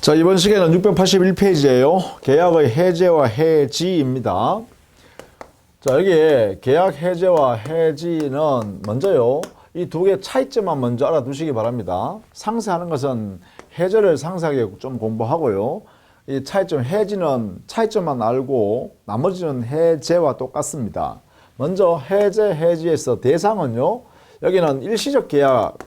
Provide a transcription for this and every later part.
자, 이번 시계는 681페이지예요. 계약의 해제와 해지입니다. 자, 여기에 계약 해제와 해지는 먼저요. 이 두 개의 차이점만 먼저 알아두시기 바랍니다. 상세하는 것은 해제를 상세하게 좀 공부하고요. 이 차이점 해지는 차이점만 알고 나머지는 해제와 똑같습니다. 먼저 해제, 해지에서 대상은요. 여기는 일시적 계약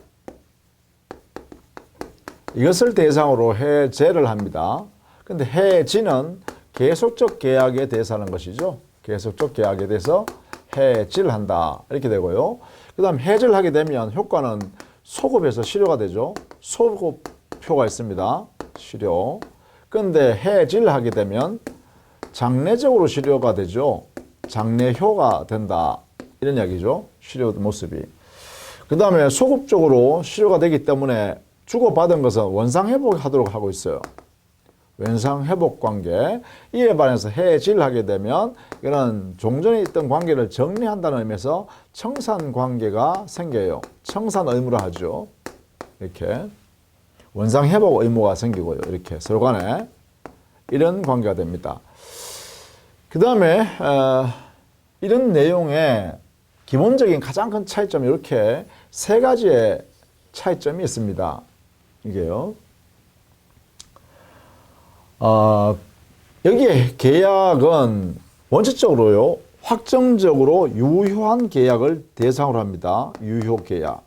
이것을 대상으로 해제를 합니다. 근데 해지는 계속적 계약에 대해서 하는 것이죠. 계속적 계약에 대해서 해지를 한다. 이렇게 되고요. 그 다음 해지를 하게 되면 효과는 소급에서 실효가 되죠. 소급표가 있습니다. 실효. 근데 해지를 하게 되면 장래적으로 실효가 되죠. 장래효가 된다. 이런 이야기죠. 실효 모습이. 그 다음에 소급적으로 실효가 되기 때문에 주고받은 것은 원상회복하도록 하고 있어요. 원상회복 관계. 이에 반해서 해지를 하게 되면 이런 종전에 있던 관계를 정리한다는 의미에서 청산관계가 생겨요. 청산 의무를 하죠. 이렇게. 원상회복 의무가 생기고요. 이렇게 서로 간에 이런 관계가 됩니다. 그 다음에 이런 내용의 기본적인 가장 큰 차이점이 이렇게 세 가지의 차이점이 있습니다. 이게요. 여기에 계약은 원칙적으로요. 확정적으로 유효한 계약을 대상으로 합니다. 유효 계약.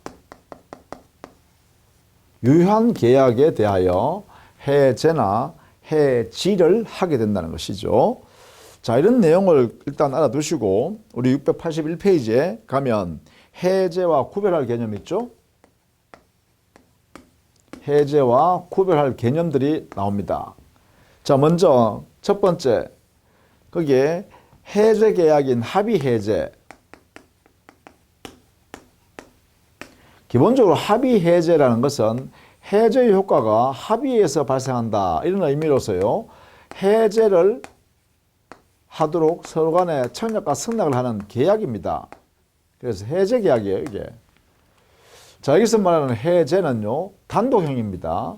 유효한 계약에 대하여 해제나 해지를 하게 된다는 것이죠. 자, 이런 내용을 일단 알아두시고 우리 681페이지에 가면 해제와 구별할 개념이 있죠. 해제와 구별할 개념들이 나옵니다. 자, 먼저 첫 번째, 거기에 해제 계약인 합의 해제. 기본적으로 합의 해제라는 것은 해제 효과가 합의에서 발생한다. 이런 의미로서요. 해제를 하도록 서로 간에 청약과 승낙을 하는 계약입니다. 그래서 해제 계약이에요, 이게. 자, 여기서 말하는 해제는요, 단독형입니다.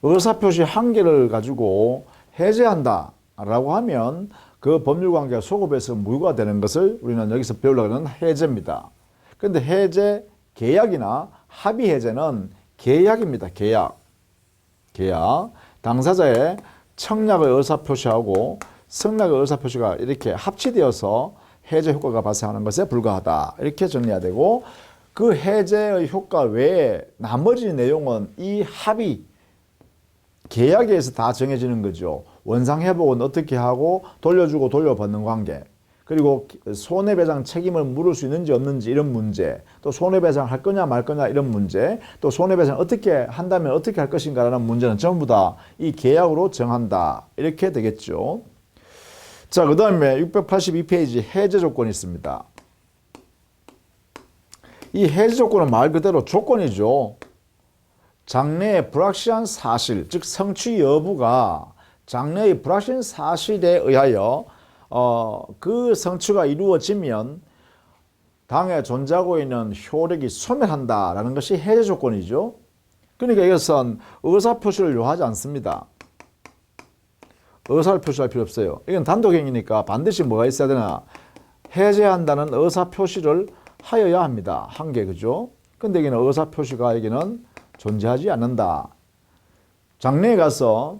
의사표시 한 개를 가지고 해제한다 라고 하면 그 법률관계가 소급해서 무효가 되는 것을 우리는 여기서 배우려고 하는 해제입니다. 근데 해제 계약이나 합의 해제는 계약입니다. 계약. 당사자의 청약의 의사표시하고 승낙의 의사표시가 이렇게 합치되어서 해제 효과가 발생하는 것에 불과하다. 이렇게 정리해야 되고, 그 해제의 효과 외에 나머지 내용은 이 합의, 계약에 의해서 다 정해지는 거죠. 원상회복은 어떻게 하고 돌려주고 돌려받는 관계, 그리고 손해배상 책임을 물을 수 있는지 없는지 이런 문제, 또 손해배상 할 거냐 말 거냐 이런 문제, 또 손해배상 어떻게 한다면 어떻게 할 것인가라는 문제는 전부 다 이 계약으로 정한다. 이렇게 되겠죠. 자, 그 다음에 682페이지 해제 조건이 있습니다. 이 해제 조건은 말 그대로 조건이죠. 장래의 불확실한 사실, 즉 성취 여부가 장래의 불확실한 사실에 의하여 그 성취가 이루어지면 당에 존재하고 있는 효력이 소멸한다라는 것이 해제 조건이죠. 그러니까 이것은 의사표시를 요하지 않습니다. 의사를 표시할 필요 없어요. 이건 단독행위니까 반드시 뭐가 있어야 되나? 해제한다는 의사표시를 하여야 합니다. 한 개, 그죠? 근데 여기는 의사표시가 여기는 존재하지 않는다. 장래에 가서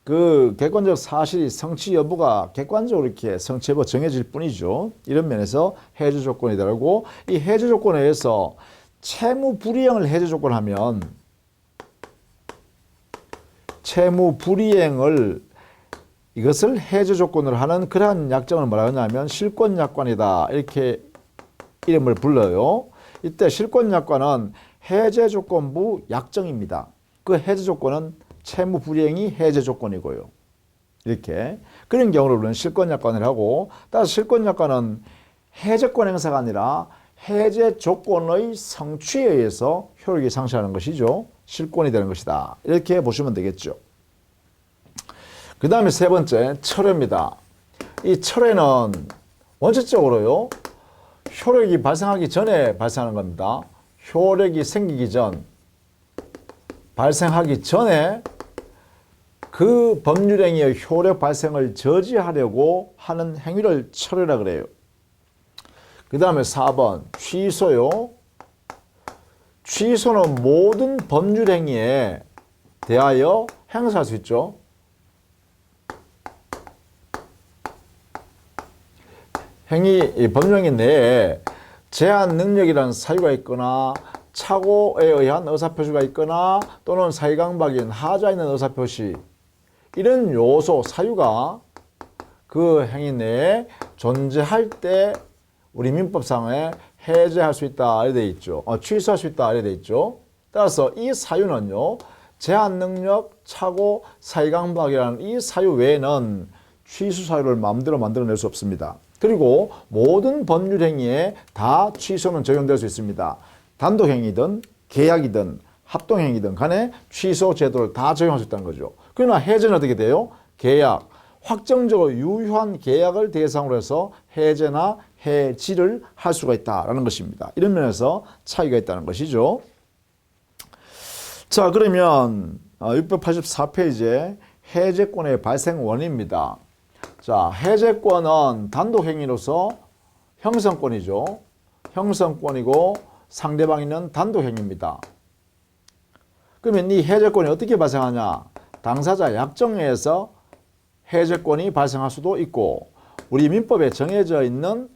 그 객관적 사실이 성취 여부가 객관적으로 이렇게 성취 여부가 정해질 뿐이죠. 이런 면에서 해제 조건이 다르고, 이 해제 조건에 의해서 채무 불이행을 해제 조건 하면 채무 불이행을 이것을 해제 조건으로 하는 그러한 약정을 뭐라 하냐면 실권약관이다. 이렇게 이름을 불러요. 이때 실권약관은 해제 조건부 약정입니다. 그 해제 조건은 채무 불이행이 해제 조건이고요. 이렇게 그런 경우를 우리는 실권약관을 하고, 따라서 실권약관은 해제권 행사가 아니라 해제 조건의 성취에 의해서 효력이 상실하는 것이죠. 실권이 되는 것이다. 이렇게 보시면 되겠죠. 그 다음에 세 번째, 철회입니다. 이 철회는 원칙적으로요, 효력이 발생하기 전에 발생하는 겁니다. 효력이 생기기 전, 발생하기 전에 그 법률행위의 효력 발생을 저지하려고 하는 행위를 철회라 그래요. 그 다음에 4번 취소요. 취소는 모든 법률행위에 대하여 행사할 수 있죠. 법률행위 내에 제한 능력이라는 사유가 있거나 착오에 의한 의사표시가 있거나 또는 사기강박인 하자 있는 의사표시 이런 요소 사유가 그 행위 내에 존재할 때 우리 민법상에 해제할 수 있다 이렇게 돼 있죠. 취소할 수 있다 이렇게 돼 있죠. 따라서 이 사유는요. 제한 능력, 착오, 사기강박이라는 이 사유 외에는 취소 사유를 마음대로 만들어낼 수 없습니다. 그리고 모든 법률 행위에 다 취소는 적용될 수 있습니다. 단독행위든 계약이든 합동행위든 간에 취소 제도를 다 적용할 수 있다는 거죠. 그러나 해제는 어떻게 돼요? 계약, 확정적으로 유효한 계약을 대상으로 해서 해제나 해지를 할 수가 있다는 것입니다. 이런 면에서 차이가 있다는 것이죠. 자, 그러면 684페이지에 해제권의 발생 원인입니다. 자, 해제권은 단독행위로서 형성권이죠. 형성권이고 상대방이는 단독행위입니다. 그러면 이 해제권이 어떻게 발생하냐? 당사자 약정에서 해제권이 발생할 수도 있고 우리 민법에 정해져 있는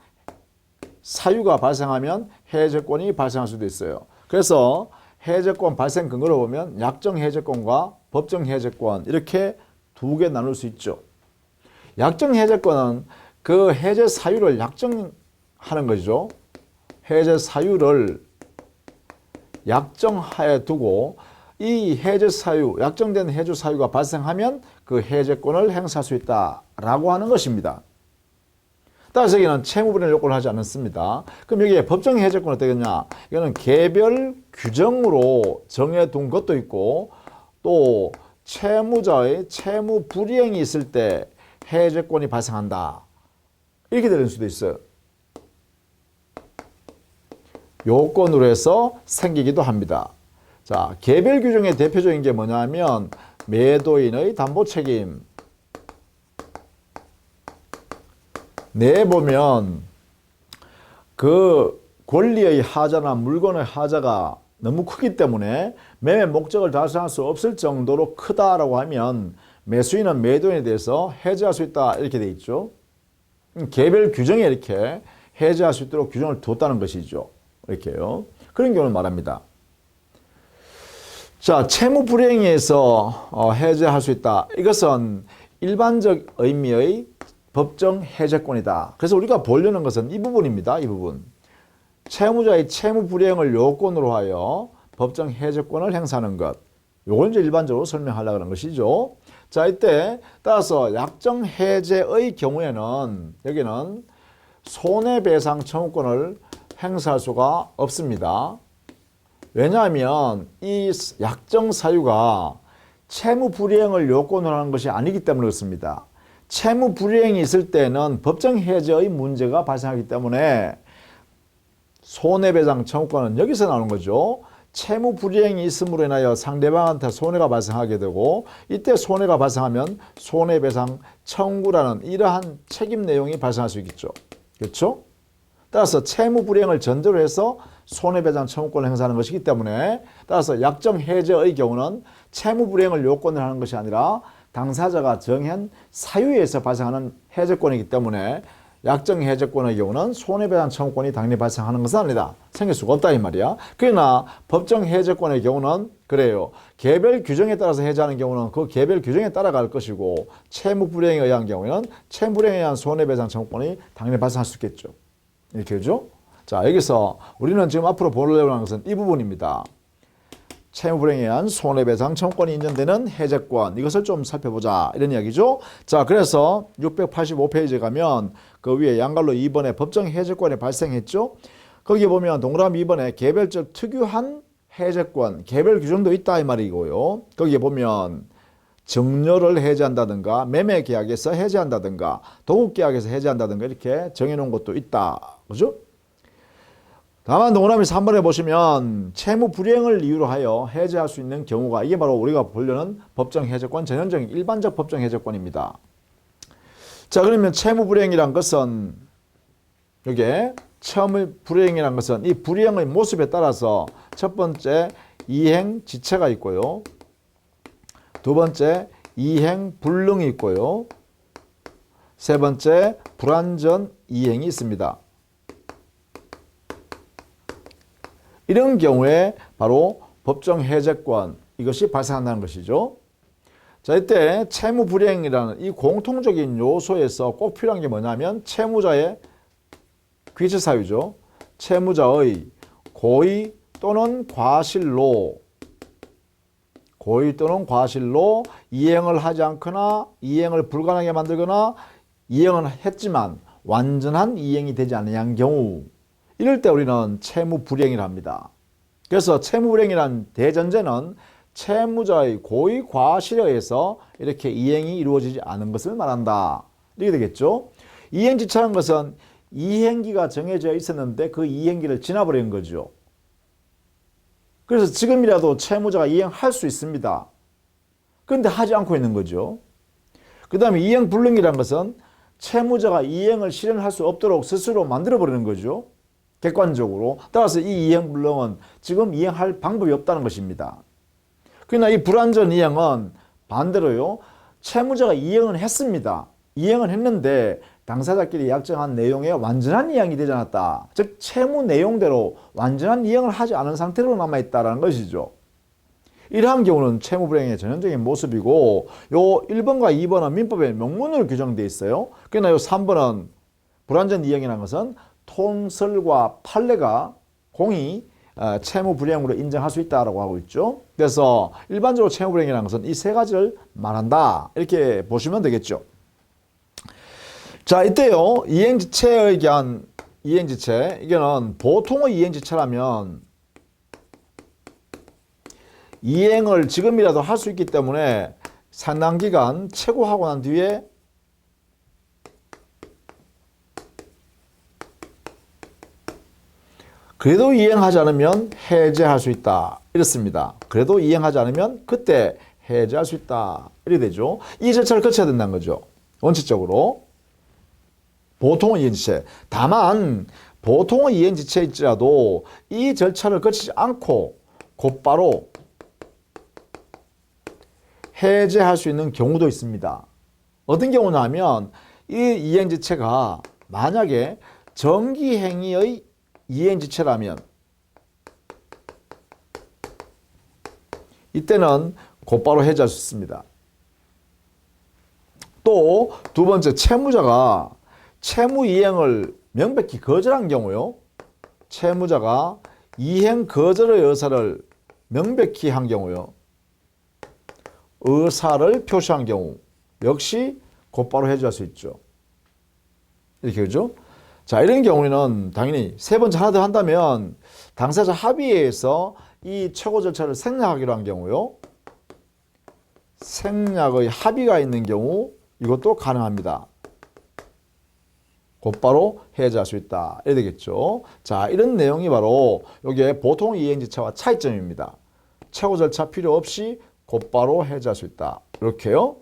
사유가 발생하면 해제권이 발생할 수도 있어요. 그래서 해제권 발생 근거로 보면 약정 해제권과 법정 해제권 이렇게 두 개 나눌 수 있죠. 약정 해제권은 그 해제 사유를 약정하는 거죠. 해제 사유를 약정하에 두고 이 해제 사유, 약정된 해제 사유가 발생하면 그 해제권을 행사할 수 있다라고 하는 것입니다. 따라서 여기는 채무불이행 요건을 하지 않습니다. 그럼 여기에 법정 해제권은 어떻겠냐? 이거는 개별 규정으로 정해둔 것도 있고 또 채무자의 채무 불이행이 있을 때 해제권이 발생한다. 이렇게 될 수도 있어요. 요건으로 해서 생기기도 합니다. 자, 개별 규정의 대표적인 게 뭐냐면 매도인의 담보 책임. 내보면 그 권리의 하자나 물건의 하자가 너무 크기 때문에 매매 목적을 달성할 수 없을 정도로 크다라고 하면 매수인은 매도인에 대해서 해제할 수 있다 이렇게 돼 있죠. 개별 규정에 이렇게 해제할 수 있도록 규정을 뒀다는 것이죠. 이렇게요. 그런 경우를 말합니다. 자, 채무 불이행에서 해제할 수 있다. 이것은 일반적 의미의 법정 해제권이다. 그래서 우리가 보려는 것은 이 부분입니다. 이 부분. 채무자의 채무 불이행을 요건으로 하여 법정 해제권을 행사하는 것. 요걸 이제 일반적으로 설명하려고 하는 것이죠. 자, 이때 따라서 약정 해제의 경우에는 여기는 손해배상 청구권을 행사할 수가 없습니다. 왜냐하면 이 약정 사유가 채무 불이행을 요건으로 하는 것이 아니기 때문에 그렇습니다. 채무 불이행이 있을 때는 법정 해제의 문제가 발생하기 때문에 손해배상 청구권은 여기서 나오는 거죠. 채무 불이행이 있음으로 인하여 상대방한테 손해가 발생하게 되고 이때 손해가 발생하면 손해배상 청구라는 이러한 책임 내용이 발생할 수 있겠죠. 그렇죠? 따라서 채무 불이행을 전제로 해서 손해배상 청구권을 행사하는 것이기 때문에 따라서 약정 해제의 경우는 채무 불이행을 요건으로 하는 것이 아니라 당사자가 정한 사유에서 발생하는 해제권이기 때문에 약정 해제권의 경우는 손해배상 청구권이 당연히 발생하는 것은 아니다. 생길 수가 없다 이 말이야. 그러나 법정 해제권의 경우는 그래요. 개별 규정에 따라서 해제하는 경우는 그 개별 규정에 따라갈 것이고 채무 불이행에 의한 경우에는 채무 불이행에 의한 손해배상 청구권이 당연히 발생할 수 있겠죠. 이렇게 그죠? 자, 여기서 우리는 지금 앞으로 보려고 하는 것은 이 부분입니다. 채무불이행에 의한 손해배상 청구권이 인정되는 해제권, 이것을 좀 살펴보자 이런 이야기죠. 자, 그래서 685페이지에 가면 그 위에 양갈로 2번에 법정 해제권이 발생했죠. 거기에 보면 동그라미 2번에 개별적 특유한 해제권, 개별 규정도 있다 이 말이고요. 거기에 보면 증여를 해제한다든가 매매계약에서 해제한다든가 도급계약에서 해제한다든가 이렇게 정해놓은 것도 있다. 그죠? 다만 동그라미 3번에 보시면 채무 불이행을 이유로 하여 해제할 수 있는 경우가 이게 바로 우리가 보려는 법정 해제권, 전형적인 일반적 법정 해제권입니다. 자, 그러면 채무 불이행이란 것은 이게 채무 불이행이란 것은 이 불이행의 모습에 따라서 첫 번째 이행 지체가 있고요. 두 번째 이행 불능이 있고요. 세 번째 불완전 이행이 있습니다. 이런 경우에 바로 법정 해제권 이것이 발생한다는 것이죠. 자, 이때 채무 불이행이라는 이 공통적인 요소에서 꼭 필요한 게 뭐냐면 채무자의 귀치 사유죠. 채무자의 고의 또는 과실로 이행을 하지 않거나 이행을 불가능하게 만들거나 이행은 했지만 완전한 이행이 되지 않는 경우, 이럴 때 우리는 채무 불이행이라 합니다. 그래서 채무 불이행이라는 대전제는 채무자의 고의 과실에 의해서 이렇게 이행이 이루어지지 않은 것을 말한다. 이렇게 되겠죠. 이행지체라는 것은 이행기가 정해져 있었는데 그 이행기를 지나버린 거죠. 그래서 지금이라도 채무자가 이행할 수 있습니다. 그런데 하지 않고 있는 거죠. 그 다음에 이행 불능이라는 것은 채무자가 이행을 실현할 수 없도록 스스로 만들어버리는 거죠. 객관적으로. 따라서 이 이행 불능은 지금 이행할 방법이 없다는 것입니다. 그러나 이 불완전 이행은 반대로요. 채무자가 이행은 했습니다. 이행은 했는데 당사자끼리 약정한 내용에 완전한 이행이 되지 않았다. 즉 채무 내용대로 완전한 이행을 하지 않은 상태로 남아있다는 것이죠. 이러한 경우는 채무 불이행의 전형적인 모습이고 요 1번과 2번은 민법에 명문으로 규정되어 있어요. 그러나 요 3번은 불완전 이행이라는 것은 통설과 판례가 공히 채무 불이행으로 인정할 수 있다고 하고 있죠. 그래서 일반적으로 채무 불이행이라는 것은 이 세 가지를 말한다. 이렇게 보시면 되겠죠. 자, 이때요. 이행지체에 의한 이행지체, 이거는 보통의 이행지체라면 이행을 지금이라도 할 수 있기 때문에 상당 기간 최고하고 난 뒤에 그래도 이행하지 않으면 해제할 수 있다. 이렇습니다. 그래도 이행하지 않으면 그때 해제할 수 있다. 이렇게 되죠. 이 절차를 거쳐야 된다는 거죠. 원칙적으로. 보통의 이행지체. 다만 보통의 이행지체일지라도 이 절차를 거치지 않고 곧바로 해제할 수 있는 경우도 있습니다. 어떤 경우냐면 이 이행지체가 만약에 정기행위의 이행지체라면 이때는 곧바로 해제할 수 있습니다. 또 두 번째, 채무자가 채무 이행을 명백히 거절한 경우요. 채무자가 이행 거절의 의사를 명백히 한 경우요. 의사를 표시한 경우 역시 곧바로 해제할 수 있죠. 이렇게 그죠? 자, 이런 경우에는 당연히 세 번째 하나 더 한다면 당사자 합의에서 이 최고 절차를 생략하기로 한 경우요. 생략의 합의가 있는 경우 이것도 가능합니다. 곧바로 해제할 수 있다. 이래 되겠죠. 자, 이런 내용이 바로 여기에 보통 이행지체와 차이점입니다. 최고 절차 필요 없이 곧바로 해제할 수 있다. 이렇게요.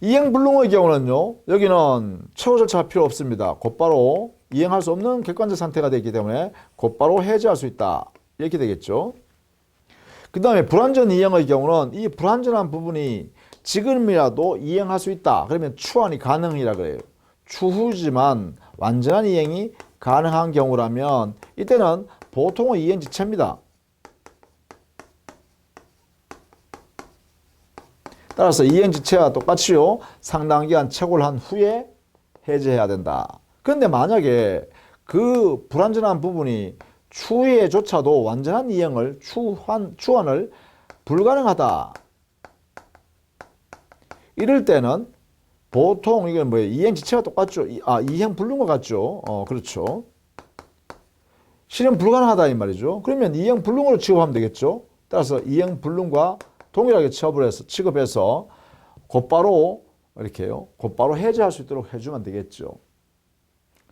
이행불능의 경우는요. 여기는 최고 절차가 필요 없습니다. 곧바로 이행할 수 없는 객관적 상태가 되기 때문에 곧바로 해제할 수 있다. 이렇게 되겠죠. 그 다음에 불완전 이행의 경우는 이 불완전한 부분이 지금이라도 이행할 수 있다. 그러면 추환이 가능이라 그래요. 추후지만 완전한 이행이 가능한 경우라면 이때는 보통의 이행지체입니다. 따라서 이행지체와 똑같이요. 상당 기간 체고를 한 후에 해제해야 된다. 그런데 만약에 그 불완전한 부분이 추후에조차도 완전한 이행을 추환을 불가능하다. 이럴 때는 보통 이건 뭐예요? 이행지체가 똑같죠. 이행불능과 같죠. 그렇죠. 실현 불가능하다 이 말이죠. 그러면 이행불능으로 취급하면 되겠죠. 따라서 이행불능과 동일하게 취급해서 곧바로 이렇게요. 곧바로 해제할 수 있도록 해주면 되겠죠.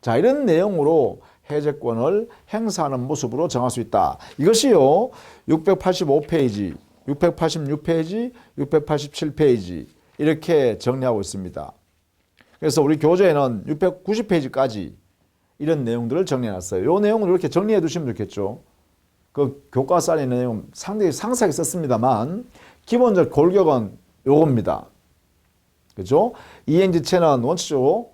자, 이런 내용으로 해제권을 행사하는 모습으로 정할 수 있다. 이것이요 685페이지, 686페이지, 687페이지 이렇게 정리하고 있습니다. 그래서 우리 교재에는 690페이지까지 이런 내용들을 정리해놨어요. 이 내용을 이렇게 정리해 두시면 좋겠죠. 그 교과서에 있는 내용 상당히 상세하게 썼습니다만 기본적 골격은 요겁니다. 그죠? 이행지체는 원칙적으로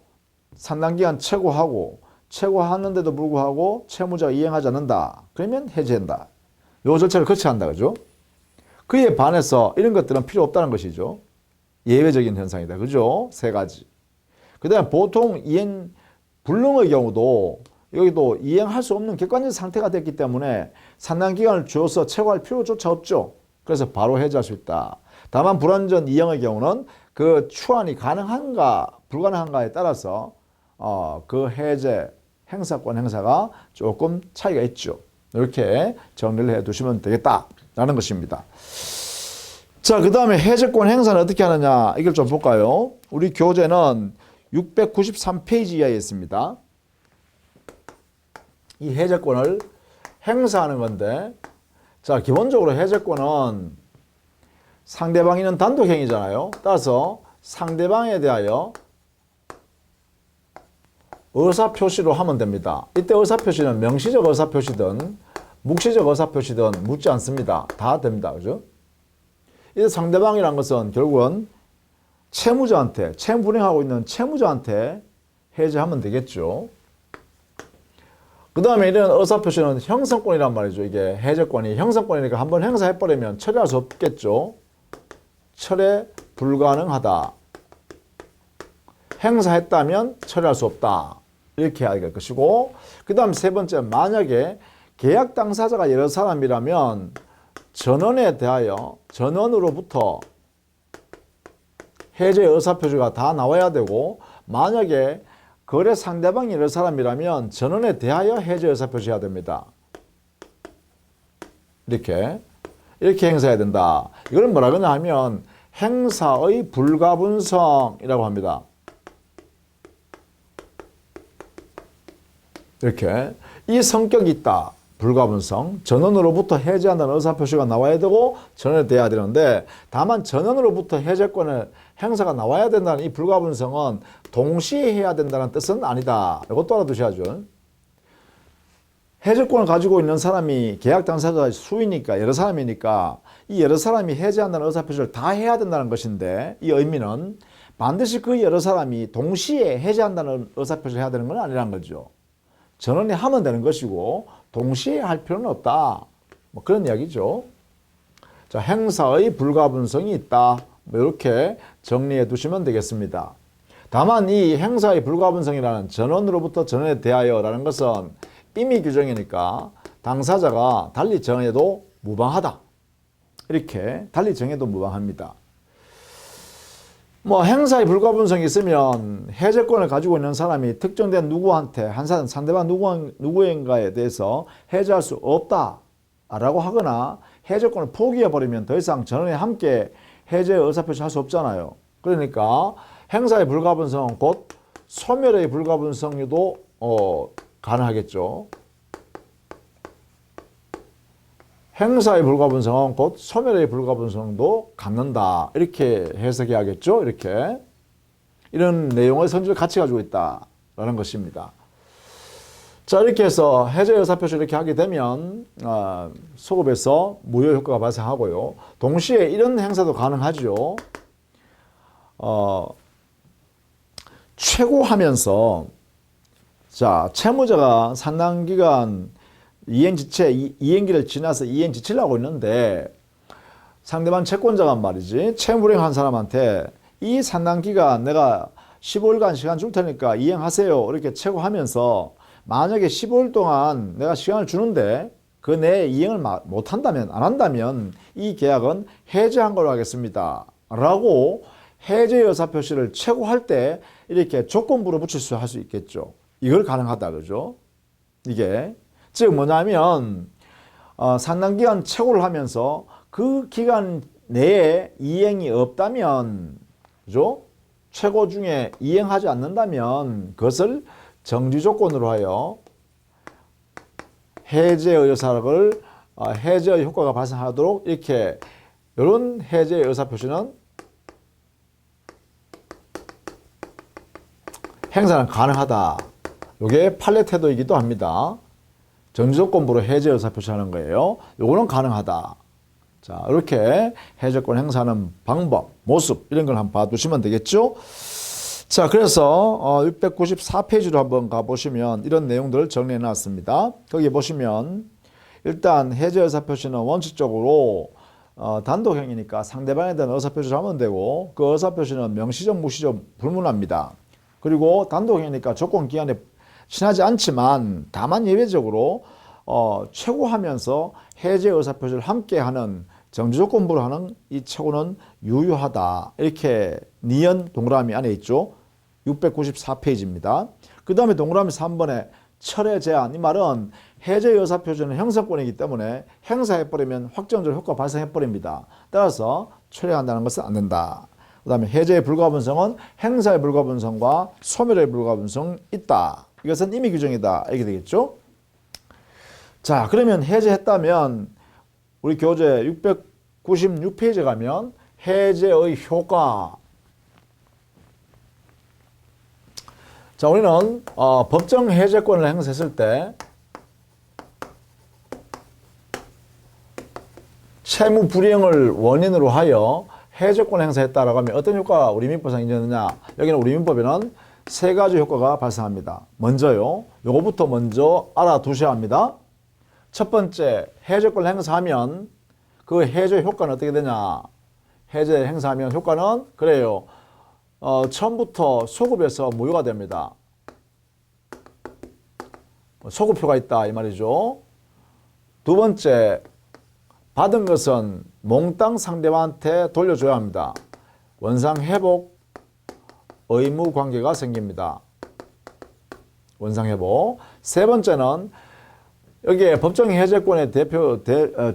산당기간 최고하고 최고하는데도 불구하고 채무자가 이행하지 않는다. 그러면 해제한다. 요 절차를 거쳐야 한다. 그죠? 그에 반해서 이런 것들은 필요 없다는 것이죠. 예외적인 현상이다. 그죠? 세 가지. 그 다음에 보통 이행 불능의 경우도 여기도 이행할 수 없는 객관적 상태가 됐기 때문에 산당기간을 주어서 최고할 필요조차 없죠. 그래서 바로 해제할 수 있다. 다만 불완전 이행의 경우는 그 추환이 가능한가 불가능한가에 따라서 그 해제 행사권 행사가 조금 차이가 있죠. 이렇게 정리를 해 두시면 되겠다라는 것입니다. 자, 그 다음에 해제권 행사는 어떻게 하느냐 이걸 좀 볼까요? 우리 교재는 693페이지 이하에 있습니다. 이 해제권을 행사하는 건데, 자, 기본적으로 해제권은 상대방이는 단독행위잖아요. 따라서 상대방에 대하여 의사표시로 하면 됩니다. 이때 의사표시는 명시적 의사표시든 묵시적 의사표시든 묻지 않습니다. 다 됩니다. 그죠? 이 상대방이란 것은 결국은 채무자한테, 채무 불행하고 있는 채무자한테 해제하면 되겠죠. 그 다음에 이런 의사표시는 형성권이란 말이죠. 이게 해제권이 형성권이니까 한번 행사해버리면 처리할 수 없겠죠. 철회 불가능하다. 행사했다면 처리할 수 없다. 이렇게 해야 될 것이고, 그 다음 세 번째, 만약에 계약 당사자가 여러 사람이라면 전원에 대하여 전원으로부터 해제 의사표시가 다 나와야 되고, 만약에 거래 상대방이 여러 사람이라면 전원에 대하여 해제 의사표시해야 됩니다. 이렇게 행사해야 된다. 이걸 뭐라 그러냐 하면 행사의 불가분성이라고 합니다. 이렇게 이 성격이 있다. 불가분성. 전원으로부터 해제한다는 의사표시가 나와야 되고 전원에 대해야 되는데, 다만 전원으로부터 해제권의 행사가 나와야 된다는 이 불가분성은 동시에 해야 된다는 뜻은 아니다. 이것도 알아두셔야죠. 해제권을 가지고 있는 사람이 계약 당사자가 수이니까 여러 사람이니까 이 여러 사람이 해제한다는 의사표시를 다 해야 된다는 것인데, 이 의미는 반드시 그 여러 사람이 동시에 해제한다는 의사표시를 해야 되는 건 아니라는 거죠. 전원이 하면 되는 것이고 동시에 할 필요는 없다. 뭐 그런 이야기죠. 자, 행사의 불가분성이 있다. 뭐 이렇게 정리해 두시면 되겠습니다. 다만 이 행사의 불가분성이라는 전원으로부터 전원에 대하여라는 것은 임의 규정이니까 당사자가 달리 정해도 무방하다. 이렇게 달리 정해도 무방합니다. 뭐 행사의 불가분성이 있으면 해제권을 가지고 있는 사람이 특정된 누구한테 한 사람 상대방 누구인가에 대해서 해제할 수 없다라고 하거나 해제권을 포기해버리면 더 이상 전원에 함께 해제 의사표시 할 수 없잖아요. 그러니까 행사의 불가분성은 곧 소멸의 불가분성도 가능하겠죠. 행사의 불가분성은 곧 소멸의 불가분성도 갖는다. 이렇게 해석해야겠죠. 이렇게. 이런 내용의 선지를 같이 가지고 있다라는 것입니다. 자, 이렇게 해서 해제 의사표시 이렇게 하게 되면 소급에서 무효 효과가 발생하고요. 동시에 이런 행사도 가능하죠. 최고하면서 자, 채무자가 산당기간 이행기를 지나서 이행지체를 하고 있는데 상대방 채권자가 말이지 채무불이행한 사람한테 이 산당기간 내가 15일간 시간 줄 테니까 이행하세요. 이렇게 최고하면서 만약에 15일 동안 내가 시간을 주는데 그 내에 이행을 못한다면 안 한다면 이 계약은 해제한 걸로 하겠습니다. 라고 해제 의사표시를 최고할 때 이렇게 조건부로 붙일 수 할 수 있겠죠. 이걸 가능하다. 그죠? 이게 즉 뭐냐면 산당기간 최고를 하면서 그 기간 내에 이행이 없다면, 그죠? 최고 중에 이행하지 않는다면 그것을 정지 조건으로 하여 해제의 의사를 해제의 효과가 발생하도록 이렇게 이런 해제의 의사표시는 행사는 가능하다. 이게 판례 태도이기도 합니다. 정지조건부로 해제 의사표시하는 거예요. 요거는 가능하다. 자, 이렇게 해제권 행사하는 방법, 모습 이런 걸 한번 봐두시면 되겠죠. 자, 그래서 694페이지로 한번 가보시면 이런 내용들을 정리해 놨습니다. 거기 보시면 일단 해제 의사표시는 원칙적으로 단독행위니까 상대방에 대한 의사표시를 하면 되고 그 의사표시는 명시적, 무시적 불문합니다. 그리고 단독행위니까 조건 기한에 친하지 않지만 다만 예외적으로 최고하면서 해제 의사표시를 함께하는 정지조건부로 하는 이 최고는 유효하다. 이렇게 니은 동그라미 안에 있죠. 694페이지입니다. 그 다음에 동그라미 3번에 철회 제한. 이 말은 해제 의사표시는 형사권이기 때문에 행사해버리면 확정적으로 효과 발생해버립니다. 따라서 철회한다는 것은 안 된다. 그 다음에 해제의 불가분성은 행사의 불가분성과 소멸의 불가분성이 있다. 이것은 임의 규정이다. 이렇게 되겠죠. 자, 그러면 해제했다면 우리 교재 696페이지에 가면 해제의 효과. 자, 우리는 법정 해제권을 행사했을 때 채무 불이행을 원인으로 하여 해제권 행사했다라고 하면 어떤 효과가 우리 민법상 인정되느냐. 여기는 우리 민법에는 세 가지 효과가 발생합니다. 먼저요. 요거부터 먼저 알아두셔야 합니다. 첫 번째, 해제권을 행사하면 그 해제 효과는 어떻게 되냐. 해제 행사하면 효과는 그래요. 처음부터 소급에서 무효가 됩니다. 소급표가 있다 이 말이죠. 두 번째, 받은 것은 몽땅 상대방한테 돌려줘야 합니다. 원상회복 의무 관계가 생깁니다. 원상회복. 세 번째는 여기에 법정 해제권의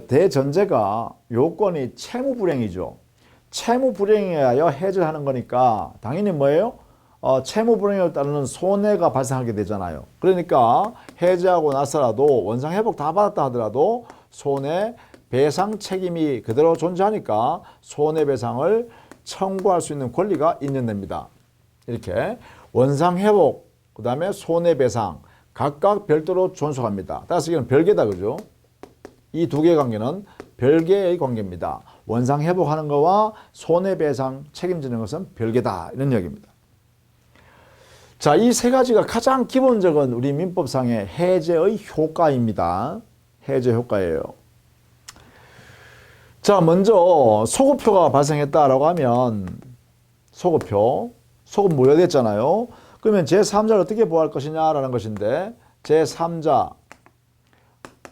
대전제가 요건이 채무불이행이죠. 채무불이행에 의하여 해제를 하는 거니까 당연히 뭐예요? 채무불이행에 따르는 손해가 발생하게 되잖아요. 그러니까 해제하고 나서라도 원상회복 다 받았다 하더라도 손해배상 책임이 그대로 존재하니까 손해배상을 청구할 수 있는 권리가 있는 됩니다. 이렇게 원상회복, 그 다음에 손해배상 각각 별도로 존속합니다. 따라서 이건 별개다, 그죠? 이 두 개의 관계는 별개의 관계입니다. 원상회복하는 것과 손해배상 책임지는 것은 별개다. 이런 이야기입니다. 자, 이 세 가지가 가장 기본적인 우리 민법상의 해제의 효과입니다. 해제 효과예요. 자, 먼저 소급표가 발생했다라고 하면 소급 무효됐잖아요. 그러면 제3자를 어떻게 보호할 것이냐라는 것인데 제3자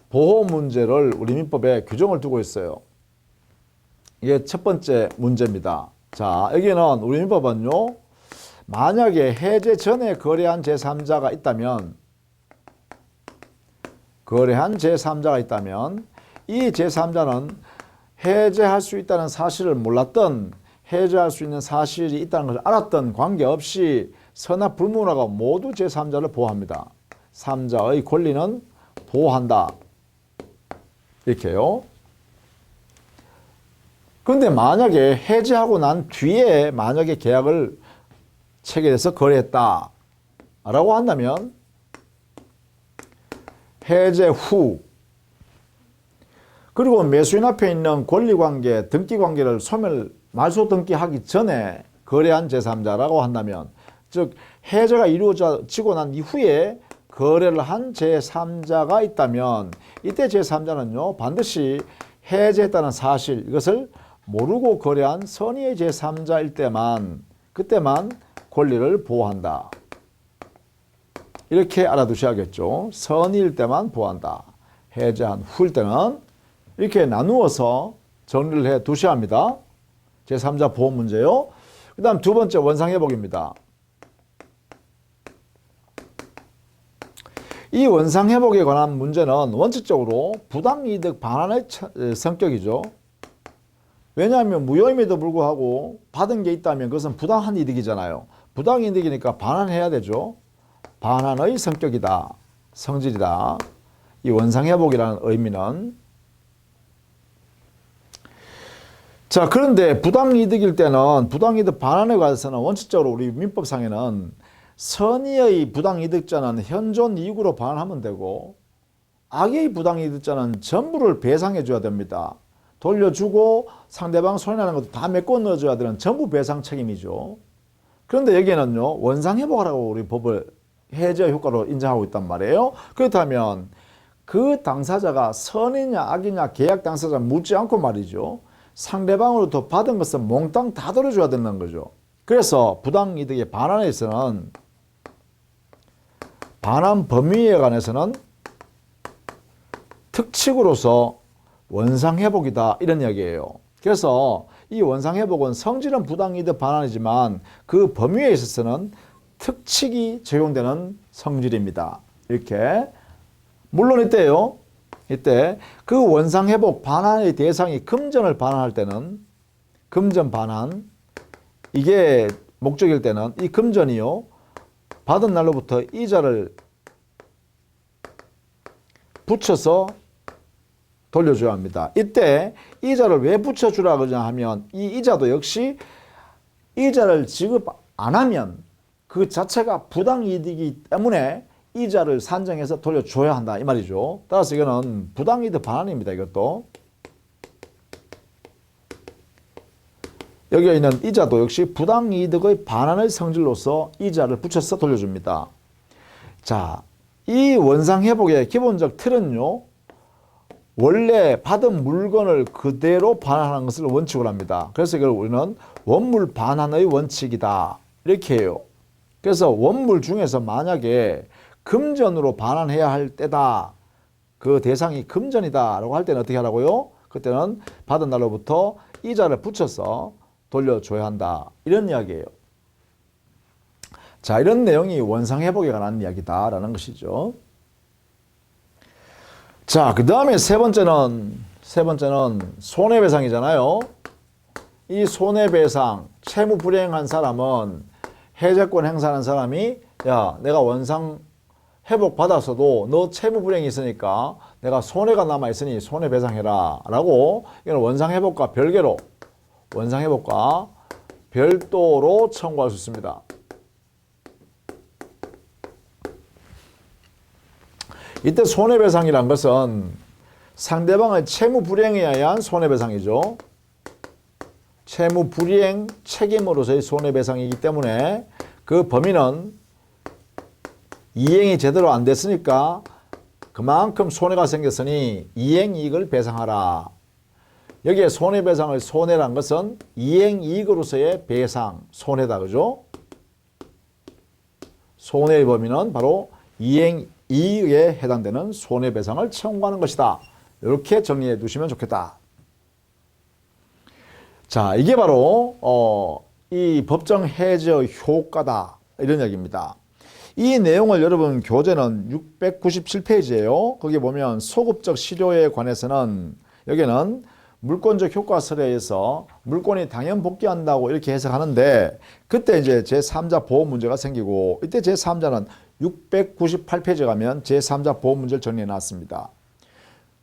보호 문제를 우리 민법에 규정을 두고 있어요. 이게 첫 번째 문제입니다. 자, 여기는 우리 민법은요. 만약에 해제 전에 거래한 제3자가 있다면 이 제3자는 해제할 수 있다는 사실을 몰랐던 해제할 수 있는 사실이 있다는 것을 알았던 관계없이 선악 불문하고 모두 제3자를 보호합니다. 3자의 권리는 보호한다. 이렇게요. 그런데 만약에 해제하고 난 뒤에 만약에 계약을 체결해서 거래했다 라고 한다면 해제 후 그리고 매수인 앞에 있는 권리관계, 등기관계를 말소 등기하기 전에 거래한 제3자라고 한다면 즉 해제가 이루어지고 난 이후에 거래를 한 제3자가 있다면 이때 제3자는요 반드시 해제했다는 사실 이것을 모르고 거래한 선의의 제3자일 때만 그때만 권리를 보호한다. 이렇게 알아두셔야겠죠. 선의일 때만 보호한다. 해제한 후일 때는 이렇게 나누어서 정리를 해 두셔야 합니다. 제3자 보호 문제요. 그 다음 두 번째 원상회복입니다. 이 원상회복에 관한 문제는 원칙적으로 부당이득 반환의 성격이죠. 왜냐하면 무효임에도 불구하고 받은 게 있다면 그것은 부당한 이득이잖아요. 부당이득이니까 반환해야 되죠. 반환의 성격이다. 성질이다. 이 원상회복이라는 의미는. 자, 그런데 부당이득일 때는 부당이득 반환에 관해서는 원칙적으로 우리 민법상에는 선의의 부당이득자는 현존 이익으로 반환하면 되고 악의 부당이득자는 전부를 배상해 줘야 됩니다. 돌려주고 상대방 손해나는 것도 다 메꿔 넣어줘야 되는 전부 배상 책임이죠. 그런데 여기에는요, 원상회복하라고 우리 법을 해제 효과로 인정하고 있단 말이에요. 그렇다면 그 당사자가 선이냐 악이냐 계약 당사자 묻지 않고 말이죠, 상대방으로부터 받은 것은 몽땅 다 돌려줘야 된다는 거죠. 그래서 부당이득의 반환에 있어서는 반환 범위에 관해서는 특칙으로서 원상회복이다, 이런 이야기예요. 그래서 이 원상회복은 성질은 부당이득 반환이지만 그 범위에 있어서는 특칙이 적용되는 성질입니다. 이렇게. 물론 이때 그 원상회복 반환의 대상이 금전을 반환할 때는, 금전 반환, 이게 목적일 때는 이 금전이요, 받은 날로부터 이자를 붙여서 돌려줘야 합니다. 이때 이자를 왜 붙여주라 그러냐 하면, 이 이자도 역시 이자를 지급 안 하면 그 자체가 부당이득이기 때문에 이자를 산정해서 돌려줘야 한다, 이 말이죠. 따라서 이거는 부당이득 반환입니다. 이것도. 여기에 있는 이자도 역시 부당이득의 반환의 성질로서 이자를 붙여서 돌려줍니다. 자, 이 원상회복의 기본적 틀은요, 원래 받은 물건을 그대로 반환하는 것을 원칙으로 합니다. 그래서 이걸 우리는 원물 반환의 원칙이다, 이렇게 해요. 그래서 원물 중에서 만약에 금전으로 반환해야 할 때다, 그 대상이 금전이다 라고 할 때는 어떻게 하라고요? 그때는 받은 날로부터 이자를 붙여서 돌려줘야 한다, 이런 이야기예요. 자, 이런 내용이 원상회복에 관한 이야기다라는 것이죠. 자, 그 다음에 세 번째는 손해배상이잖아요. 이 손해배상, 채무 불이행한 사람은, 해제권 행사하는 사람이, 야, 내가 원상 회복 받았어도 너 채무 불이행이 있으니까 내가 손해가 남아있으니 손해배상해라 라고, 이건 원상회복과 별개로, 원상회복과 별도로 청구할 수 있습니다. 이때 손해배상이란 것은 상대방의 채무 불이행에 의한 손해배상이죠. 채무 불이행 책임으로서의 손해배상이기 때문에 그 범위는 이행이 제대로 안 됐으니까 그만큼 손해가 생겼으니 이행이익을 배상하라. 여기에 손해배상의 손해란 것은 이행이익으로서의 배상, 손해다, 그죠? 손해의 범위는 바로 이행이익에 해당되는 손해배상을 청구하는 것이다. 이렇게 정리해 두시면 좋겠다. 자, 이게 바로 이 법정 해제의 효과다, 이런 얘기입니다. 이 내용을 여러분 교재는 697페이지예요. 거기 보면 소급적 실효에 관해서는, 여기는 물권적 효과설에서 물권이 당연 복귀한다고 이렇게 해석하는데, 그때 이제 제3자 보호 문제가 생기고, 이때 제3자는 698페이지 가면 제3자 보호 문제를 정리해 놨습니다.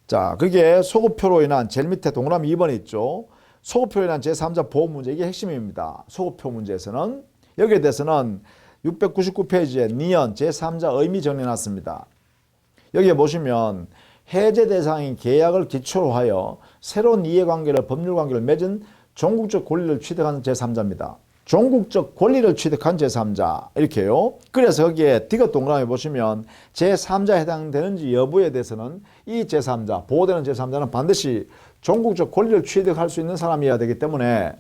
자, 그게 소급표로 인한 제일 밑에 동그라미 2번에 있죠. 소급표로 인한 제3자 보호 문제, 이게 핵심입니다. 소급표 문제에서는. 여기에 대해서는 699페이지에 니은 제3자 의미 정리해 놨습니다. 여기에 보시면 해제 대상인 계약을 기초로 하여 새로운 이해관계를, 법률관계를 맺은 종국적 권리를 취득한 제3자입니다. 종국적 권리를 취득한 제3자, 이렇게요. 그래서 여기에 디귿 동그라미 보시면 제3자에 해당되는지 여부에 대해서는 이 제3자, 보호되는 제3자는 반드시 종국적 권리를 취득할 수 있는 사람이어야 되기 때문에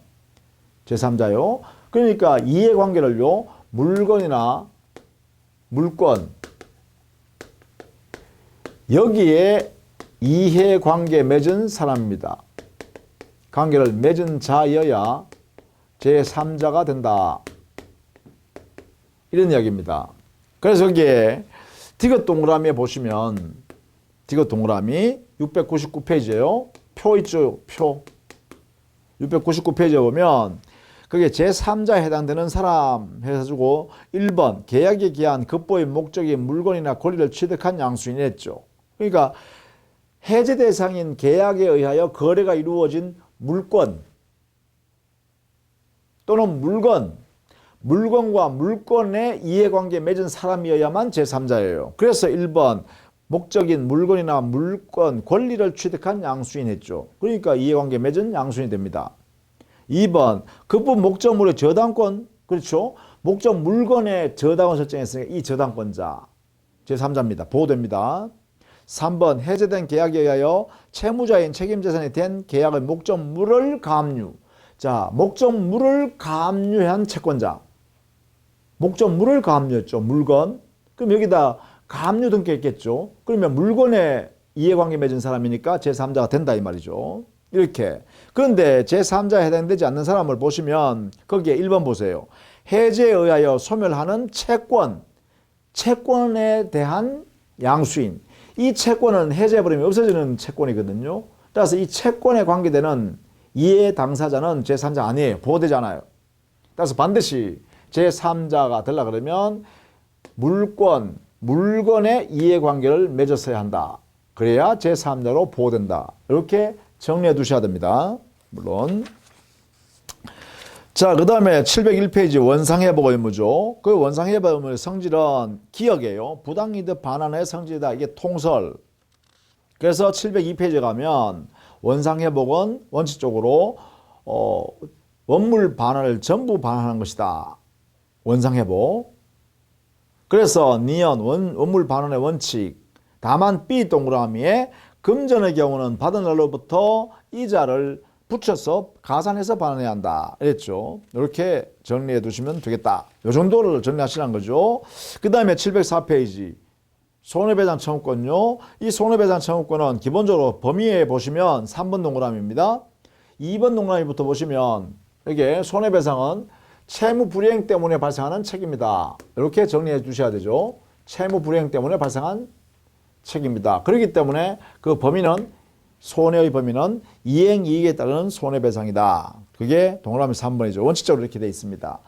제3자요. 그러니까 이해관계를요, 물건이나 물권, 여기에 이해관계 맺은 사람입니다. 관계를 맺은 자여야 제3자가 된다, 이런 이야기입니다. 그래서 여기에 디귿 동그라미에 보시면, 디귿 동그라미 699페이지에요. 표 있죠, 표. 699페이지에 보면 그게 제3자에 해당되는 사람 해가지고 1번 계약에 기한 급보의 목적이 물건이나 권리를 취득한 양수인이 했죠. 그러니까 해제 대상인 계약에 의하여 거래가 이루어진 물건 또는 물건과 물건의 이해관계 맺은 사람이어야만 제3자예요. 그래서 1번 목적인 물건이나 물건, 권리를 취득한 양수인 했죠. 그러니까 이해관계 맺은 양수인이 됩니다. 2번 급부 목적물의 저당권, 그렇죠? 목적 물건의 저당을 설정했으니까 이 저당권자 제3자입니다. 보호됩니다. 3번 해제된 계약에 의하여 채무자인 책임재산이 된 계약의 목적물을 가압류. 자, 목적물을 가압류한 채권자. 목적물을 가압류했죠. 물건. 그럼 여기다 가압류 등기 했겠죠. 그러면 물건에 이해관계 맺은 사람이니까 제3자가 된다 이 말이죠. 이렇게. 그런데 제3자에 해당되지 않는 사람을 보시면 거기에 1번 보세요. 해제에 의하여 소멸하는 채권에 대한 양수인. 이 채권은 해제해버리면 없어지는 채권이거든요. 따라서 이 채권에 관계되는 이해 당사자는 제3자 아니에요. 보호되지 않아요. 따라서 반드시 제3자가 되려 그러면 물건의 이해관계를 맺었어야 한다. 그래야 제3자로 보호된다. 이렇게 정리해 두셔야 됩니다. 물론. 자, 그 다음에 701페이지 원상회복 의무죠. 그 원상회복 의무의 성질은 기억이에요. 부당이득 반환의 성질이다. 이게 통설. 그래서 702페이지에 가면 원상회복은 원칙적으로 원물 반환을 전부 반환하는 것이다. 원상회복. 그래서 니은 원물 반환의 원칙. 다만 B 동그라미에 금전의 경우는 받은 날로부터 이자를 붙여서 가산해서 반환해야 한다. 이랬죠. 이렇게 정리해 두시면 되겠다. 이 정도를 정리하시라는 거죠. 그 다음에 704페이지. 손해배상 청구권요. 이 손해배상 청구권은 기본적으로 범위에 보시면 3번 동그라미입니다. 2번 동그라미부터 보시면 이게 손해배상은 채무 불이행 때문에 발생하는 책임이다. 이렇게 정리해 주셔야 되죠. 채무 불이행 때문에 발생한 책임이다. 그렇기 때문에 그 범위는 손해의 범위는 이행이익에 따르는 손해배상이다. 그게 동그라미 3번이죠. 원칙적으로 이렇게 되어 있습니다.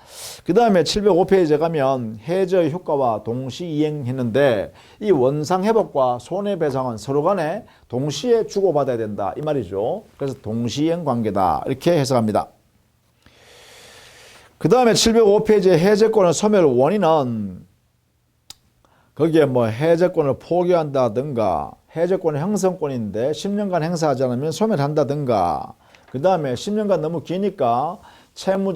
그 다음에 705페이지에 가면 해저의 효과와 동시 이행했는데 이 원상회복과 손해배상은 서로 간에 동시에 주고받아야 된다. 이 말이죠. 그래서 동시이행 관계다. 이렇게 해석합니다. 그 다음에 705페이지에 해제권의 소멸 원인은 거기에 뭐 해제권을 포기한다든가 해제권의 형성권인데 10년간 행사하지 않으면 소멸한다든가 그 다음에 10년간 너무 기니까 채무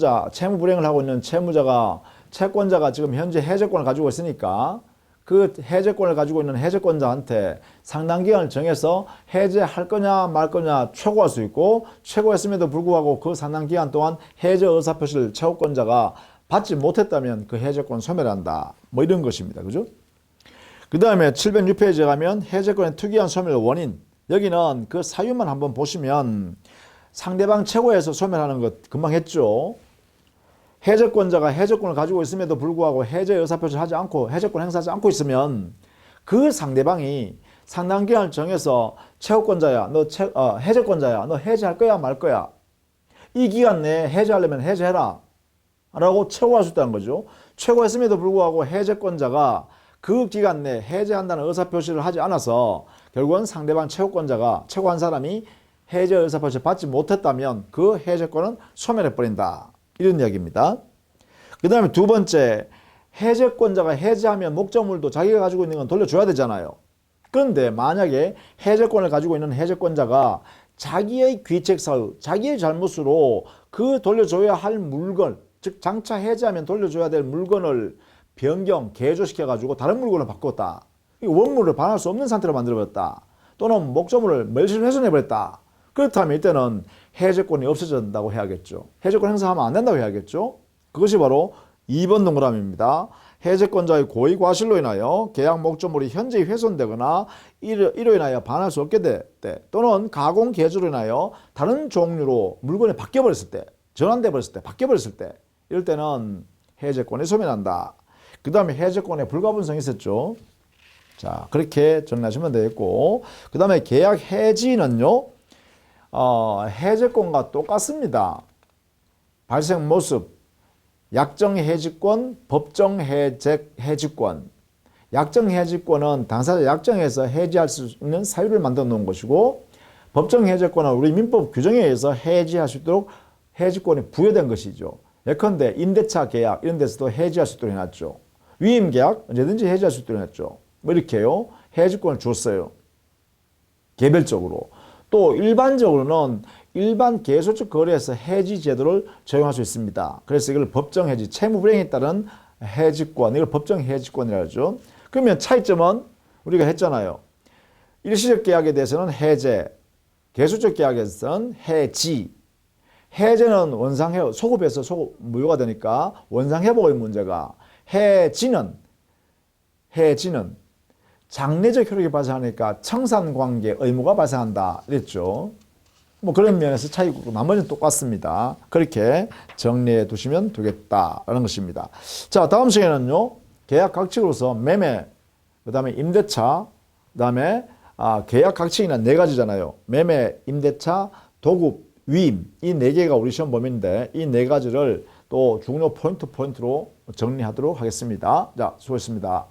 불이행을 하고 있는 채권자가 지금 현재 해제권을 가지고 있으니까 그 해제권을 가지고 있는 해제권자한테 상당 기간을 정해서 해제할 거냐 말 거냐 최고할 수 있고 최고했음에도 불구하고 그 상당 기간 동안 해제 의사표시를 채권자가 받지 못했다면 그 해제권 소멸한다. 뭐 이런 것입니다. 그죠? 그 다음에 706페이지에 가면 해제권의 특이한 소멸 원인. 여기는 그 사유만 한번 보시면 상대방 최고에서 소멸하는 것 금방 했죠. 해제권자가 해제권을 가지고 있음에도 불구하고 해제 의사표시를 하지 않고 해제권 행사하지 않고 있으면 그 상대방이 상당 기간을 정해서 채권자야, 해제권자야, 너 해제할 거야 말 거야. 이 기간 내에 해제하려면 해제해라 라고 최고할 수 있다는 거죠. 최고했음에도 불구하고 해제권자가 그 기간 내에 해제한다는 의사표시를 하지 않아서 결국은 상대방 채권자가 최고한 사람이 해제 의사표시를 받지 못했다면 그 해제권은 소멸해버린다. 이런 이야기입니다. 그 다음에 두 번째, 해제권자가 해제하면 목적물도 자기가 가지고 있는 건 돌려줘야 되잖아요. 그런데 만약에 해제권을 가지고 있는 해제권자가 자기의 귀책사유, 자기의 잘못으로 그 돌려줘야 할 물건, 즉 장차 해제하면 돌려줘야 될 물건을 변경, 개조시켜가지고 다른 물건을 바꿨다. 원물을 반할 수 없는 상태로 만들어버렸다. 또는 목적물을 멸실훼손해버렸다. 그렇다면 이때는 해제권이 없어진다고 해야겠죠. 해제권 행사하면 안 된다고 해야겠죠. 그것이 바로 2번 동그라미입니다. 해제권자의 고의 과실로 인하여 계약 목적물이 현저히 훼손되거나 이로 인하여 반할 수 없게 될 때 또는 가공 개조로 인하여 다른 종류로 물건이 바뀌어버렸을 때, 전환돼 버렸을 때, 바뀌어버렸을 때 이럴 때는 해제권이 소멸한다. 그 다음에 해제권의 불가분성이 있었죠. 자, 그렇게 정리하시면 되겠고 그 다음에 계약 해지는요. 해제권과 똑같습니다. 발생 모습, 약정 해지권, 법정 해지권. 약정 해지권은 당사자 약정에서 해지할 수 있는 사유를 만들어 놓은 것이고, 법정 해지권은 우리 민법 규정에 의해서 해지할 수 있도록 해지권이 부여된 것이죠. 예컨대 임대차 계약 이런 데서도 해지할 수 있도록 해놨죠. 위임 계약 언제든지 해지할 수 있도록 해놨죠. 뭐 이렇게요. 해지권을 줬어요. 개별적으로. 또 일반적으로는 일반 계속적 거래에서 해지 제도를 적용할 수 있습니다. 그래서 이걸 법정 해지, 채무 불이행에 따른 해지권, 이걸 법정 해지권이라고 하죠. 그러면 차이점은 우리가 했잖아요. 일시적 계약에 대해서는 해제, 계속적 계약에서는 해지. 해제는 원상회복, 소급해서 무효가 되니까 원상회복의 문제가, 해지는 장래적 효력이 발생하니까 청산관계 의무가 발생한다 이랬죠. 뭐 그런 면에서 차이고 나머지는 똑같습니다. 그렇게 정리해 두시면 되겠다라는 것입니다. 자, 다음 시간에는요. 계약 각칙으로서 매매, 그다음에 임대차, 그다음에 계약 각칙이란 네 가지잖아요. 매매, 임대차, 도급, 위임, 이 네 개가 우리 시험 범위인데 이 네 가지를 또 중요 포인트로 정리하도록 하겠습니다. 자, 수고했습니다.